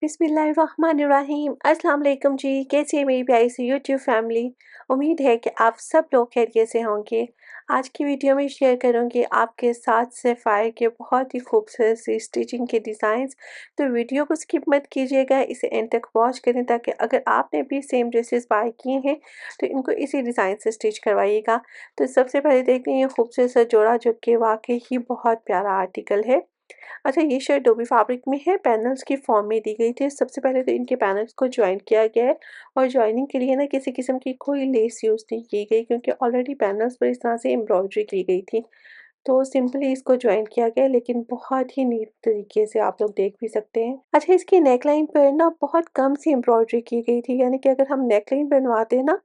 बिस्मिल्लाहिर्रहमानिर्रहीम। अस्सलाम वालेकुम जी। कैसे हैं मेरी प्यारी सी यूट्यूब फैमिली। उम्मीद है कि आप सब लोग खैरियत से होंगे। आज की वीडियो में शेयर करूंगी आपके साथ सफ़ायर के बहुत ही खूबसूरत सी स्टिचिंग के डिज़ाइंस। तो वीडियो को स्किप मत कीजिएगा, इसे एंड तक वॉच करें ताकि अगर आपने भी सेम ड्रेसेस बाय किए हैं तो इनको इसी डिज़ाइन से स्टिच करवाइएगा। तो सबसे पहले देखते हैं ये खूबसूरत सा जोड़ा जो कि वाकई ही बहुत प्यारा आर्टिकल है। अच्छा, ये शर्ट डोबी फैब्रिक में है, पैनल्स की फॉर्म में दी गई थी। सबसे पहले तो इनके पैनल्स को जॉइन किया गया है और जॉइनिंग के लिए ना किसी किस्म की कोई लेस यूज़ नहीं की गई क्योंकि ऑलरेडी पैनल्स पर इस तरह से एम्ब्रॉयडरी की गई थी। तो सिंपली इसको जॉइन किया गया है, लेकिन बहुत ही नीट तरीके से आप लोग देख भी सकते हैं। अच्छा, इसकी नेकलाइन पर ना बहुत कम सी एम्ब्रॉयडरी की गई थी, यानी कि अगर हम नेकलाइन बनवाते ना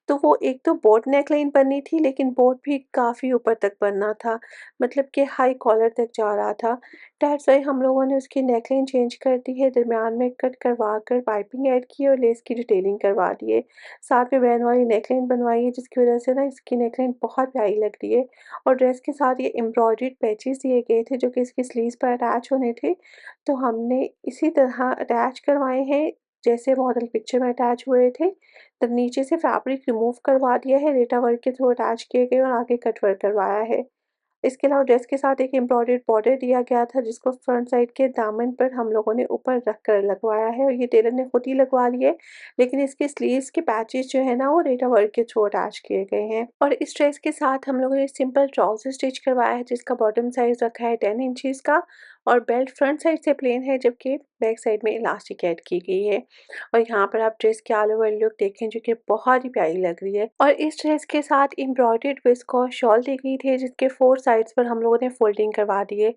तो वो एक तो बोट नेकलाइन बननी थी, लेकिन बोट भी काफ़ी ऊपर तक बनना था, मतलब कि हाई कॉलर तक जा रहा था। दैट्स व्हाई हम लोगों ने उसकी नेकलाइन चेंज कर दी है, दरमियान में कट करवा कर पाइपिंग ऐड की और लेस की डिटेलिंग करवा दी है। साथ में वैन वाली नेकलाइन बनवाई है जिसकी वजह से ना इसकी नेकलाइन बहुत प्यारी लग रही है। और ड्रेस के साथ ये एम्ब्रॉयडर्ड पैचेस दिए गए थे जो कि इसकी स्लीव्स पर अटैच होने थे, तो हमने इसी तरह अटैच करवाए हैं जैसे मॉडल पिक्चर में अटैच हुए थे। तब नीचे से फैब्रिक रिमूव करवा दिया है, रेटा वर्क के थ्रू अटैच किए गए और आगे कट वर्क करवाया है। इसके अलावा ड्रेस के साथ एक एम्ब्रॉयडर्ड बॉर्डर दिया गया था जिसको फ्रंट साइड के दामन पर हम लोगों ने ऊपर रख कर लगवाया है और ये टेलर ने खुद ही लगवा लिए है, लेकिन इसके स्लीव्स के पैचेस जो है ना वो रेटा वर्क के थ्रू अटैच किए गए हैं। और इस ड्रेस के साथ हम लोगों ने सिंपल ट्राउजर स्टिच करवाया है जिसका बॉटम साइज रखा है 10 इंचेस का और बेल्ट फ्रंट साइड से प्लेन है जबकि बैक साइड में इलास्टिक ऐड की गई है। और यहाँ पर आप ड्रेस की ऑल ओवर लुक देखें जो कि बहुत ही प्यारी लग रही है। और इस ड्रेस के साथ एम्ब्रॉयडर्ड विस्कोस शॉल दी गई थी जिसके 4 साइड्स पर हम लोगों ने फोल्डिंग करवा दी है।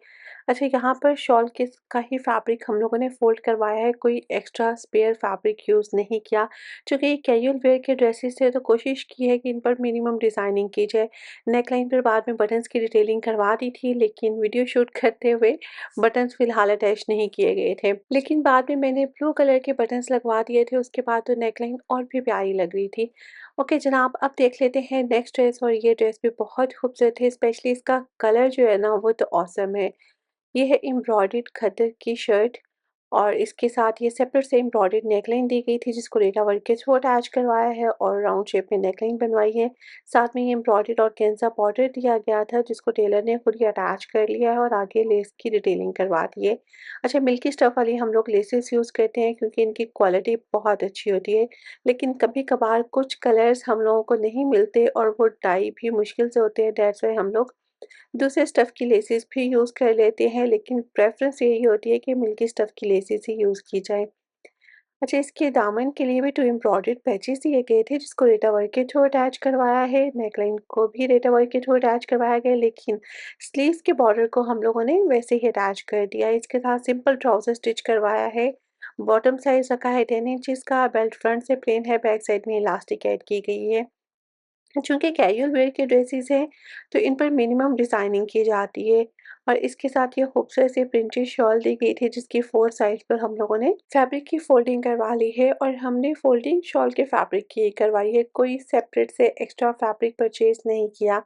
अच्छा, यहाँ पर शॉल के का ही फैब्रिक हम लोगों ने फोल्ड करवाया है, कोई एक्स्ट्रा स्पेयर फैब्रिक यूज़ नहीं किया। चूँकि ये कैजुअल वेयर के ड्रेसेस थे तो कोशिश की है कि इन पर मिनिमम डिज़ाइनिंग की जाए। नेकलाइन पर बाद में बटन्स की डिटेलिंग करवा दी थी, लेकिन वीडियो शूट करते हुए बटन्स फिलहाल अटैच नहीं किए गए थे। लेकिन बाद में मैंने ब्लू कलर के बटन्स लगवा दिए थे, उसके बाद तो नेकलाइन और भी प्यारी लग रही थी। ओके जनाब, अब देख लेते हैं नेक्स्ट ड्रेस और ये ड्रेस भी बहुत खूबसूरत है, स्पेशली इसका कलर जो है ना वो तो ऑसम है। ये है एम्ब्रॉयडर्ड खद्दर की शर्ट और इसके साथ ये सेपरेट से एम्ब्रॉयडर्ड नेकलाइन दी गई थी जिसको रेटा वर्क के थ्रू अटैच करवाया है और राउंड शेप में नेकलाइन बनवाई है। साथ में ये एम्ब्रॉयडर्ड ऑर्गेन्जा बॉर्डर दिया गया था जिसको टेलर ने खुद ही अटैच कर लिया है और आगे लेस की डिटेलिंग करवा दी है। अच्छा, मिल्की स्टफ वाली हम लोग लेसेस यूज़ करते हैं क्योंकि इनकी क्वालिटी बहुत अच्छी होती है, लेकिन कभी कभार कुछ कलर्स हम लोगों को नहीं मिलते और वो डाई भी मुश्किल से होते हैं। दैट्स वाई हम लोग दूसरे स्टफ़ की लेसेस भी यूज़ कर लेते हैं, लेकिन प्रेफ़रेंस यही होती है कि मिल्की स्टफ़ की लेसेस ही यूज़ की जाए। अच्छा, इसके दामन के लिए भी 2 एम्ब्रॉयडर्ड पैचेस दिए गए थे जिसको रेटा वर्क के थ्रू अटैच करवाया है। नेकलाइन को भी रेटा वर्क के थ्रू अटैच करवाया गया, लेकिन स्लीव्स के बॉर्डर को हम लोगों ने वैसे ही अटैच कर दिया है। इसके साथ सिंपल ट्राउज़र स्टिच करवाया है। बॉटम साइज़ रखा है 10 इंचेस का, बेल्ट फ्रंट से प्लेन है, बैक साइड में इलास्टिक ऐड की गई है। चूँकि कैजुअल वेयर के ड्रेसेस हैं, तो इन पर मिनिमम डिज़ाइनिंग की जाती है और इसके साथ ये खूबसूरत सी प्रिंटेड शॉल दी गई थी जिसकी 4 साइड्स पर हम लोगों ने फैब्रिक की फोल्डिंग करवा ली है और हमने फोल्डिंग शॉल के फैब्रिक की करवाई है, कोई सेपरेट से एक्स्ट्रा फैब्रिक परचेज़ नहीं किया।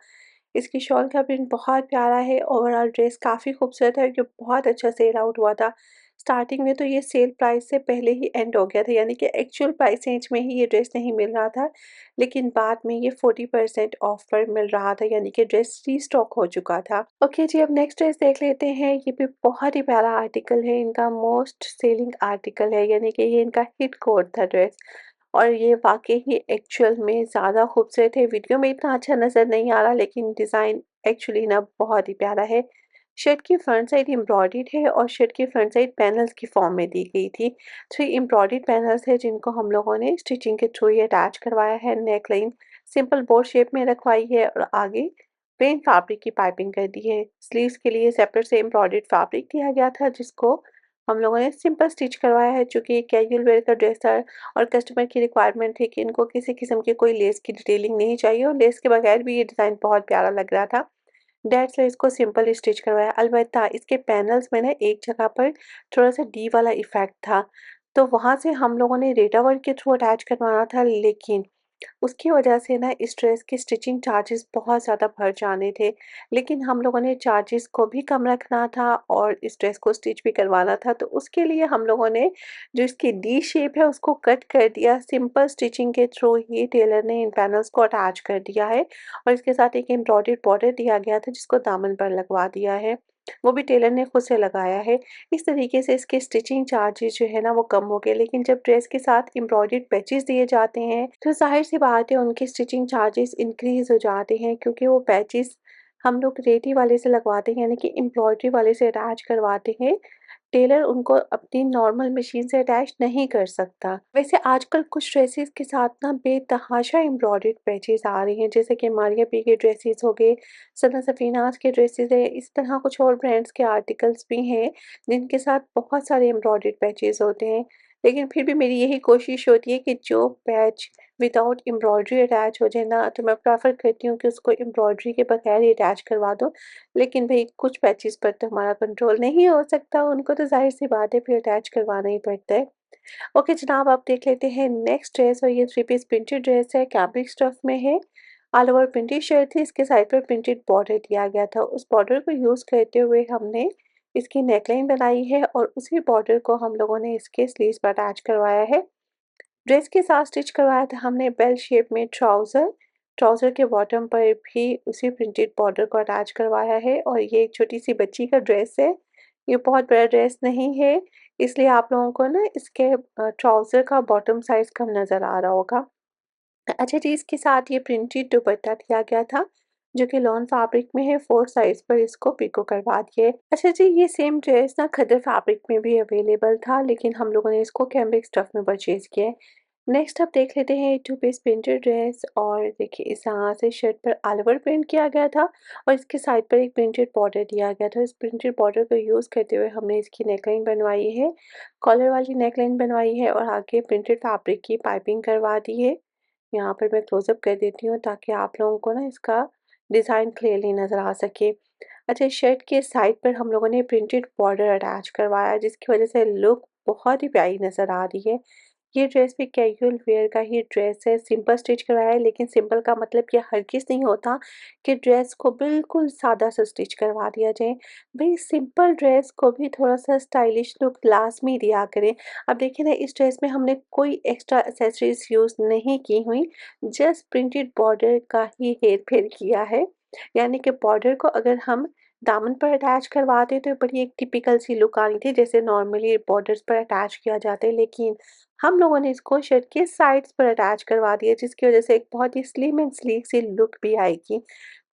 इसकी शॉल का प्रिंट बहुत प्यारा है, ओवरऑल ड्रेस काफ़ी खूबसूरत है जो बहुत अच्छा सेल आउट हुआ था। स्टार्टिंग में तो ये सेल प्राइस से पहले ही एंड हो गया था, यानी कि एक्चुअल प्राइस रेंज में ही ये ड्रेस नहीं मिल रहा था, लेकिन बाद में ये 40% ऑफ पर मिल रहा था, यानी कि ड्रेस रीस्टॉक हो चुका था। ओके जी, अब नेक्स्ट ड्रेस देख लेते हैं। ये भी बहुत ही प्यारा आर्टिकल है, इनका मोस्ट सेलिंग आर्टिकल है, यानी कि ये इनका हिट कोड था ड्रेस और ये वाक़ई ही एक्चुअल में ज़्यादा खूबसूरत है। वीडियो में इतना अच्छा नज़र नहीं आ रहा, लेकिन डिज़ाइन एक्चुअली ना बहुत ही प्यारा है। शर्ट की फ्रंट साइड एम्ब्रॉयडर्ड है और शर्ट की फ्रंट साइड पैनल्स की फॉर्म में दी गई थी। 3 एम्ब्रॉयडर्ड पैनल्स है जिनको हम लोगों ने स्टिचिंग के थ्रू ही अटैच करवाया है। नेकलाइन सिंपल बोट शेप में रखवाई है और आगे प्लेन फैब्रिक की पाइपिंग कर दी है। स्लीव्स के लिए सेपरेट से एम्ब्रॉयडर्ड फैब्रिक दिया गया था जिसको हम लोगों ने सिंपल स्टिच करवाया है। चूँकि ये कैजुअल वेयर का ड्रेस था और कस्टमर की रिक्वायरमेंट थी कि इनको किसी किस्म की कोई लेस की डिटेलिंग नहीं चाहिए और लेस के बगैर भी ये डिज़ाइन बहुत प्यारा लग रहा था। दैट्स वाई इसको सिंपल स्टिच करवाया। अलबत्ता इसके पैनल्स में ना एक जगह पर थोड़ा-सा डी वाला इफ़ेक्ट था, तो वहाँ से हम लोगों ने रेटा वर्क के थ्रू अटैच करवाना था, लेकिन उसकी वजह से ना इस ड्रेस के स्टिचिंग चार्जेस बहुत ज़्यादा बढ़ जाने थे। लेकिन हम लोगों ने चार्जेस को भी कम रखना था और इस ड्रेस को स्टिच भी करवाना था, तो उसके लिए हम लोगों ने जो इसकी डी शेप है उसको कट कर दिया। सिंपल स्टिचिंग के थ्रू ही टेलर ने इन पैनल्स को अटैच कर दिया है और इसके साथ एक एम्ब्रॉयडर्ड बॉर्डर दिया गया था जिसको दामन पर लगवा दिया है। वो भी टेलर ने खुद से लगाया है। इस तरीके से इसके स्टिचिंग चार्जेस जो है ना वो कम हो गए, लेकिन जब ड्रेस के साथ एम्ब्रॉयडर्ड पैचेस दिए जाते हैं तो ज़ाहिर-सी बात है उनके स्टिचिंग चार्जेस इंक्रीज़ हो जाते हैं, क्योंकि वो पैचेस हम लोग रेडी वाले से लगवाते हैं, यानी कि एम्ब्रॉयडरी वाले से अटैच करवाते हैं। टेलर उनको अपनी नॉर्मल मशीन से अटैच नहीं कर सकता। वैसे आजकल कुछ ड्रेसेस के साथ ना बेतहाशा एम्ब्रॉयडर्ड पैचेस आ रही हैं, जैसे कि मारिया पी के ड्रेसेस हो गए, सना सफ़ीनाज़ के ड्रेसेस है, इस तरह कुछ और ब्रांड्स के आर्टिकल्स भी हैं जिनके साथ बहुत सारे एम्ब्रॉयडर्ड पैचेस होते हैं। लेकिन फिर भी मेरी यही कोशिश होती है कि जो पैच विदाउट एम्ब्रॉयडरी अटैच हो जाए ना, तो मैं प्रेफ़र करती हूँ कि उसको एम्ब्रॉयडरी के बगैर ही अटैच करवा दो। लेकिन भई कुछ पैचेज़ पर तो हमारा कंट्रोल नहीं हो सकता, उनको तो ज़ाहिर-सी बात है फिर अटैच करवाना ही पड़ता है। ओके जनाब, आप देख लेते हैं नेक्स्ट ड्रेस, और ये थ्री पीस प्रिंटेड ड्रेस है, कैम्ब्रिक स्टफ में है। ऑल ओवर प्रिंटेड शर्ट थी, इसके साइड पर प्रिंटेड बॉर्डर दिया गया था। उस बॉर्डर को यूज़ करते हुए हमने इसकी नेकलाइन बनाई है और उसी बॉर्डर को हम लोगों ने इसके स्लीव्स पर अटैच करवाया है। ड्रेस के साथ स्टिच करवाया था हमने बेल शेप में ट्राउज़र। ट्राउज़र के बॉटम पर भी उसी प्रिंटेड बॉर्डर को अटैच करवाया है और ये एक छोटी-सी बच्ची का ड्रेस है। ये बहुत बड़ा ड्रेस नहीं है, इसलिए आप लोगों को ना इसके ट्राउज़र का बॉटम साइज़ कम नज़र आ रहा होगा। अच्छा जी, इसके साथ ये प्रिंटेड दुपट्टा दिया गया था, जो कि लॉन फैब्रिक में है, 4 साइज़ पर इसको पिको करवा दिए। अच्छा जी, ये सेम ड्रेस ना खद्दर फैब्रिक में भी अवेलेबल था, लेकिन हम लोगों ने इसको कैम्ब्रिक स्टफ में परचेज़ किया है। नेक्स्ट आप देख लेते हैं टू पीस प्रिंटेड ड्रेस, और देखिए इस यहाँ से शर्ट पर ऑल ओवर प्रिंट किया गया था और इसके साइड पर एक प्रिंटेड बॉर्डर दिया गया था। इस प्रिंटेड बॉर्डर को यूज़ करते हुए हमने इसकी नेकलाइन बनवाई है, कॉलर वाली नेकलाइन बनवाई है और आगे प्रिंटेड फैब्रिक की पाइपिंग करवा दी है। यहाँ पर मैं क्लोज़अप कर देती हूँ ताकि आप लोगों को ना इसका डिज़ाइन क्लियरली नज़र आ सके। अच्छा, शर्ट के साइड पर हम लोगों ने प्रिंटेड बॉर्डर अटैच करवाया, जिसकी वज़ह से लुक बहुत ही प्यारी नज़र आ रही है। ये ड्रेस भी कैजुअल वियर का ही ड्रेस है, सिंपल स्टिच करवाया है, लेकिन सिंपल का मतलब ये हरगिज़ नहीं होता कि ड्रेस को बिल्कुल सादा सा स्टिच करवा दिया जाए। भई सिंपल ड्रेस को भी थोड़ा-सा स्टाइलिश लुक लाज़मी दिया करें। अब देखिए ना, इस ड्रेस में हमने कोई एक्स्ट्रा एक्सेसरीज़ यूज़ नहीं की हुई, जस्ट प्रिंटेड बॉर्डर का ही हेर-फेर किया है। यानी कि बॉर्डर को अगर हम दामन पर अटैच करवाते तो बड़ी एक टिपिकल सी लुक आ रही थी, जैसे नॉर्मली बॉर्डर्स पर अटैच किया जाता है, लेकिन हम लोगों ने इसको शर्ट के साइड्स पर अटैच करवा दिया, जिसकी वजह से एक बहुत ही स्लिम एंड स्लीक सी लुक भी आएगी।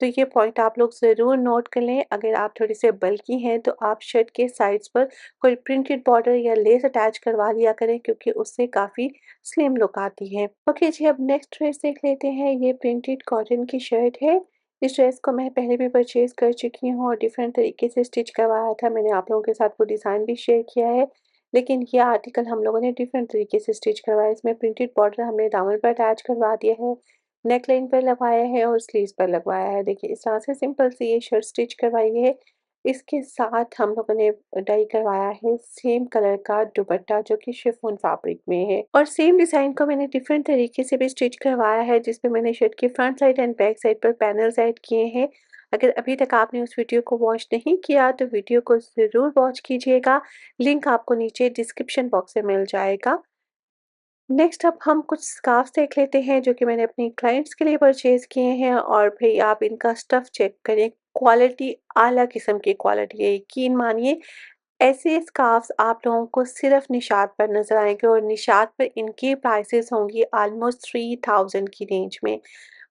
तो ये पॉइंट आप लोग ज़रूर नोट कर लें। अगर आप थोड़े से बल्की हैं तो आप शर्ट के साइड्स पर कोई प्रिंटेड बॉर्डर या लेस अटैच करवा लिया करें, क्योंकि उससे काफ़ी स्लिम लुक आती है। ओके जी, अब नेक्स्ट ड्रेस देख लेते हैं। ये प्रिंटेड कॉटन की शर्ट है। इस ड्रेस को मैं पहले भी परचेज़ कर चुकी हूँ और डिफरेंट तरीके से स्टिच करवाया था। मैंने आप लोगों के साथ वो डिज़ाइन भी शेयर किया है। लेकिन ये आर्टिकल हम लोगों ने डिफरेंट तरीके से स्टिच करवाया है। इसमें प्रिंटेड बॉर्डर हमने दामन पर अटैच करवा दिया है, नेकलाइन पर लगवाया है और स्लीव्स पर लगवाया है। देखिए इस तरह से सिंपल सी ये शर्ट स्टिच करवाई है। इसके साथ हम लोगों ने डाई करवाया है सेम कलर का दुपट्टा, जो कि शिफॉन फैब्रिक में है, और सेम डिज़ाइन को मैंने डिफरेंट तरीके से भी स्टिच करवाया है, जिसमें मैंने शर्ट के front side and back side पर पैनल्स ऐड किए हैं। अगर अभी तक आपने उस वीडियो को वॉच नहीं किया तो वीडियो को ज़रूर वॉच कीजिएगा। लिंक आपको नीचे डिस्क्रिप्शन बॉक्स में मिल जाएगा। नेक्स्ट अब हम कुछ स्कार्फ्स देख लेते हैं, जो कि मैंने अपनी क्लाइंट्स के लिए परचेज़ किए हैं, और भई आप इनका स्टफ़ चेक करें, क्वालिटी आला किस्म की क्वालिटी है। यकीन मानिए, ऐसे स्कार्फ्स आप लोगों को सिर्फ़ निशात पर नज़र आएँगे और निशात पर इनकी प्राइसेज़ होंगी ऑलमोस्ट 3000 की रेंज में।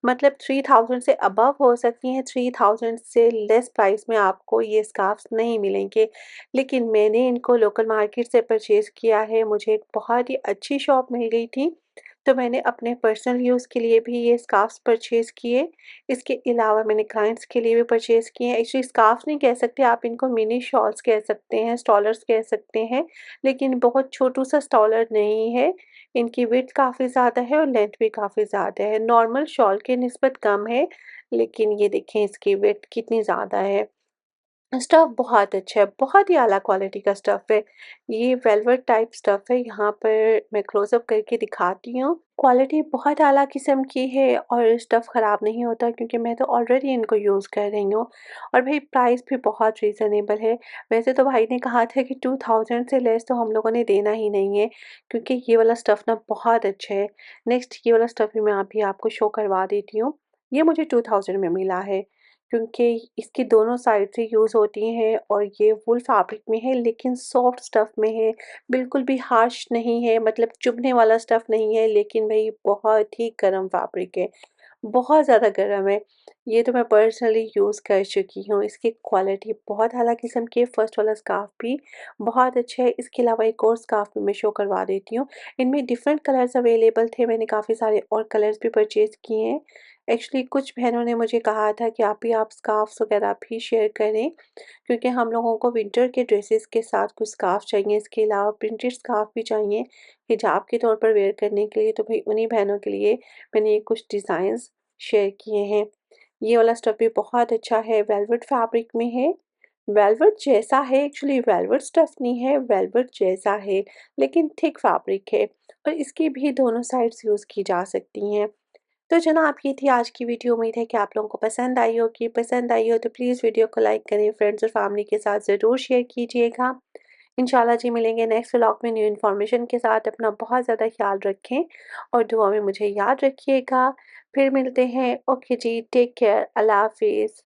मतलब 3000 से अबव हो सकती हैं, 3000 से लेस प्राइस में आपको ये स्कार्फ्स नहीं मिलेंगे। लेकिन मैंने इनको लोकल मार्केट से परचेज़ किया है, मुझे एक बहुत ही अच्छी शॉप मिल गई थी, तो मैंने अपने पर्सनल यूज़ के लिए भी ये स्कार्फ्स परचेज़ किए। इसके अलावा मैंने क्लाइंट्स के लिए भी परचेज़ किए हैं। एक्चुअली स्कार्फ नहीं कह सकते, आप इनको मिनी शॉल्स कह सकते हैं, स्टॉलर्स कह सकते हैं, लेकिन बहुत छोटू-सा स्टॉलर नहीं है। इनकी विड्थ काफ़ी ज़्यादा है और लेंथ भी काफ़ी ज़्यादा है। नॉर्मल शॉल के निस्बत कम है, लेकिन ये देखें इसकी विड्थ कितनी ज़्यादा है। स्टफ़ बहुत अच्छा है, बहुत ही आला क्वालिटी का स्टफ़ है। ये वेलवेट टाइप स्टफ़ है, यहाँ पर मैं क्लोज़अप करके दिखाती हूँ। क्वालिटी बहुत आला किस्म की है और स्टफ़ ख़राब नहीं होता क्योंकि मैं तो ऑलरेडी इनको यूज़ कर रही हूँ और भई प्राइस भी बहुत रीज़नेबल है। वैसे तो भाई ने कहा था कि 2000 से लेस तो हम लोगों ने देना ही नहीं है क्योंकि ये वाला स्टफ़ ना बहुत अच्छा है। नेक्स्ट ये वाला स्टफ़ भी मैं अभी आपको शो करवा देती हूँ। ये मुझे 2000 में मिला है। क्योंकि इसकी दोनों साइड से यूज़ होती हैं और ये वूल फैब्रिक में है लेकिन सॉफ्ट स्टफ़ में है, बिल्कुल भी हार्श नहीं है मतलब चुभने वाला स्टफ़ नहीं है लेकिन भई बहुत ही गर्म फैब्रिक है, बहुत ज़्यादा गर्म है। ये तो मैं पर्सनली यूज़ कर चुकी हूँ, इसकी क्वालिटी बहुत आला किस्म की है, फर्स्ट वाला स्कार्फ़ भी बहुत अच्छा है, इसके अलावा एक और स्कार्फ़ भी मैं शो करवा देती हूँ। इनमें डिफ़रेंट कलर्स अवेलेबल थे, मैंने काफ़ी सारे और कलर्स भी परचेज़ किए हैं। एक्चुअली कुछ बहनों ने मुझे कहा था कि आप स्कार्फ्स वगैरह भी शेयर करें क्योंकि हम लोगों को विंटर के ड्रेसेस के साथ कुछ स्कार्फ चाहिए, इसके अलावा प्रिंटेड स्कार्फ भी चाहिए हिजाब के तौर पर वेयर करने के लिए, तो भई उन्हीं बहनों के लिए मैंने ये कुछ डिज़ाइंस शेयर किए हैं। ये वाला स्टफ़ भी बहुत अच्छा है, वेलवेट फैब्रिक में है। वेलवेट जैसा है एक्चुअली वेलवेट स्टफ़ नहीं है, वेलवेट जैसा है लेकिन थिक फैब्रिक है और इसकी भी दोनों साइड्स यूज़ की जा सकती हैं। तो जनाब ये थी आज की वीडियो। उम्मीद है कि आप लोगों को पसंद आई होगी। पसंद आई हो तो प्लीज़ वीडियो को लाइक करें, फ्रेंड्स और फैमिली के साथ ज़रूर शेयर कीजिएगा। इंशाल्लाह जी मिलेंगे नेक्स्ट व्लॉग में न्यू इन्फॉर्मेशन के साथ। अपना बहुत ज़्यादा ख्याल रखें और दुआ में मुझे याद रखिएगा। फिर मिलते हैं। ओके जी, टेक केयर, अल्लाह हाफ़िज़।